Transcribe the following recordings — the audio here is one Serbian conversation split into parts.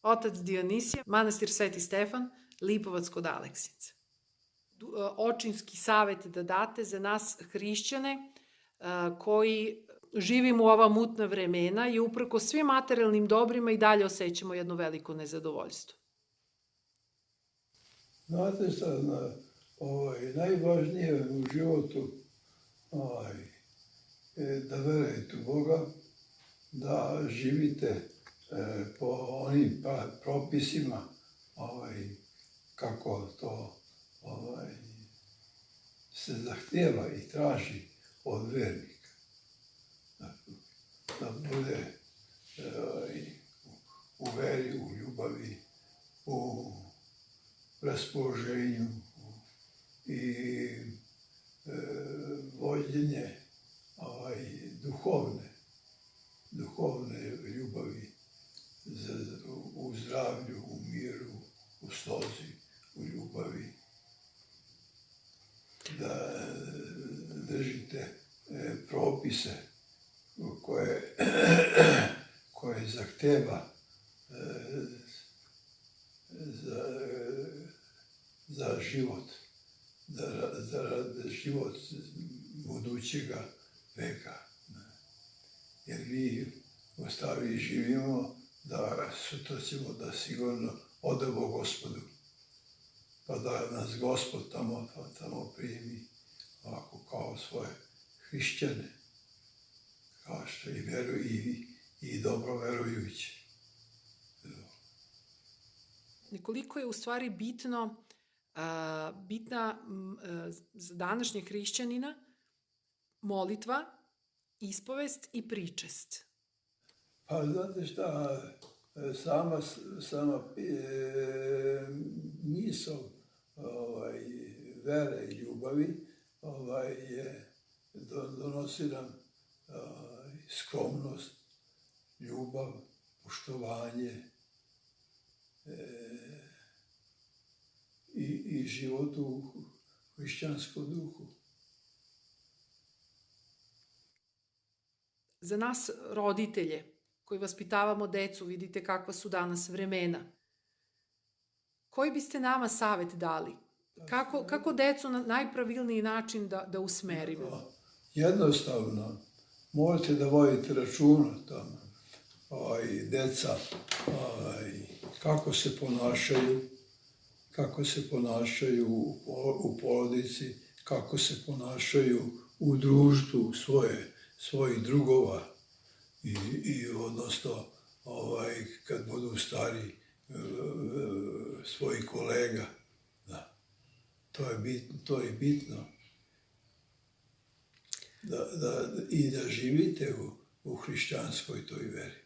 otac Dionisije, manastir Sveti Stefan, Lipovac kod Aleksinaca. Očinski savet da date za nas hrišćane koji živimo u ova mutna vremena i uprko svim materijalnim dobrima i dalje osjećamo jedno veliko nezadovoljstvo. Znate šta, najvažnije u životu da verujete u Boga, da živite po onim propisima kako to se zahtjeva i traži od vernika. Da bude u veri, u ljubavi, u raspoloženju i vođenje duhovne ljubavi u zdravlju, u miru, u slozi, u ljubavi. Da držite propise koje zahteva za život, za život budućega veka. Jer mi u stavi živimo da sutra ćemo da sigurno odemo Gospodu, pa da nas Gospod tamo primi ovako kao svoje hrišćane, kao što i veruju i dobro verujući. Koliko je u stvari bitna za današnjeg hrišćanina molitva, ispovest i pričest? Pa znate šta, sama misao vere i ljubavi donosi nam skromnost, ljubav, poštovanje i život u hrišćanskom duhu. Za nas roditelje koji vaspitavamo decu, vidite kakva su danas vremena. Koji biste nama savet dali? Kako decu na najpravilniji način da usmerimo? Jednostavno, morate da vodite računa tamo, deca, kako se ponašaju u porodici, kako se ponašaju u društvu svojih drugova i odnosno kad budu stari svojih kolega. Da. To je bitno. I da živite u hrišćanskoj toj veri.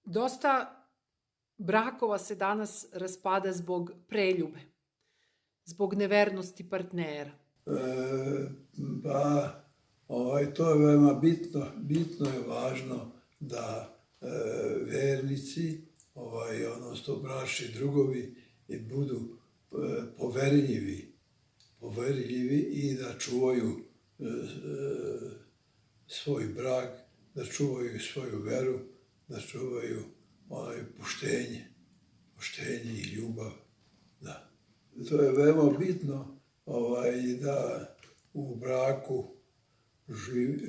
Dosta brakova se danas raspada zbog preljube, zbog nevernosti partnera. To je veoma bitno. Bitno je važno da vernici, odnosno bračni drugovi, budu poverljivi i da čuvaju svoj brak, da čuvaju svoju veru, da čuvaju poštenje i ljubav. Da. To je veoma bitno da u braku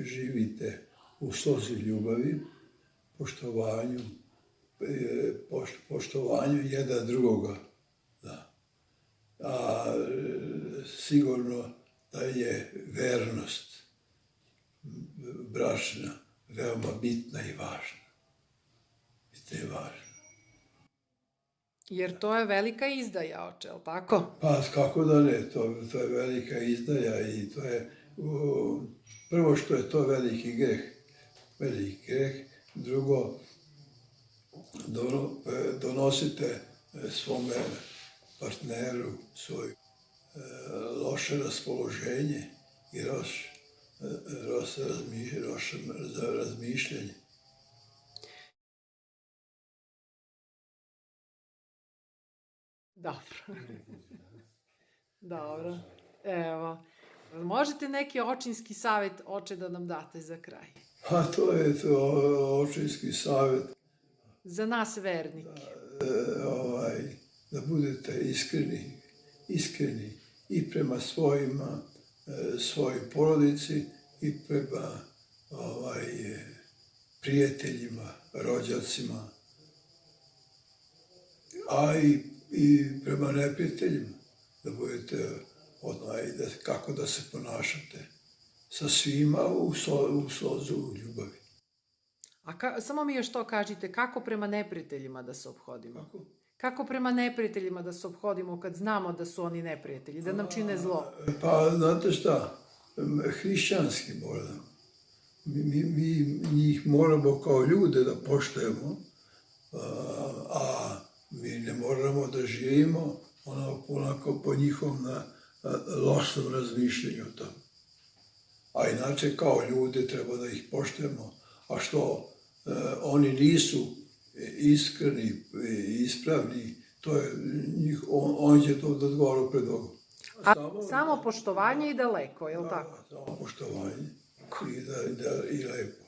živite u slozi ljubavi, poštovanju jedan drugoga. Da. A sigurno da je vernost bračna veoma bitna i važna. Jer to je velika izdaja, oče, je li tako? Pa kako da ne, to je velika izdaja i to je, prvo što je to veliki greh, drugo, donosite svome partneru svoje loše raspoloženje i loše razmišljanje. Dobro. Evo, možete neki očinski savjet, oče, da nam date za kraj? Pa to je očinski savjet. za nas vernike. Da budete iskreni i prema svojoj porodici i prema prijateljima, rođacima, a i prema neprijateljima, da budete kako da se ponašate sa svima u sozu ljubavi. A samo mi još to kažite, kako prema neprijateljima da se ophodimo? Kako? Kako prema neprijateljima da se ophodimo kad znamo da su oni neprijatelji, da nam čine zlo? Pa, znate šta, hrišćanski moramo. Mi njih moramo kao ljude da poštujemo, a mi ne moramo da živimo onako po njihovom lošom razmišljenju o tom. A inače, kao ljude treba da ih poštujemo, a što oni nisu iskreni i ispravni, to je on će to da odgovara pred Bogom. Samo poštovanje i daleko, je li tako? Samo poštovanje i lepo.